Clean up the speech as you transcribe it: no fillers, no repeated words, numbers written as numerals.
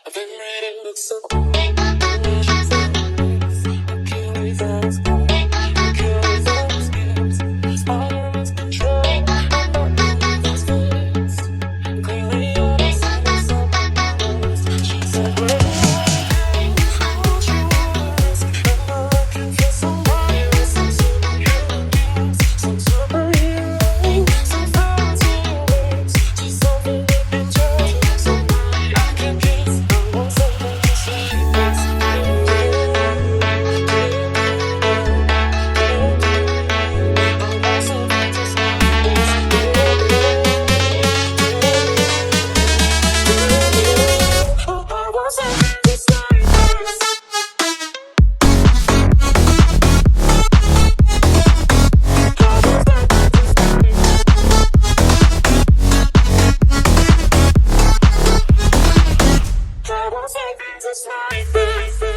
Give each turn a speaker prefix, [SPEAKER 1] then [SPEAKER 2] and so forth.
[SPEAKER 1] I've been reading books so cool. Achilles has gone. Achilles has gives. Spider-Man's control. I'm not doing those things. Clearly, you're not seeing something. She said, where do I go? Won't you ask? I'm looking for somebody with some superhuman gifts. Some superhero. Some fancy ways. She's something that can change. Somebody I can kiss. I want something to say. Just like this.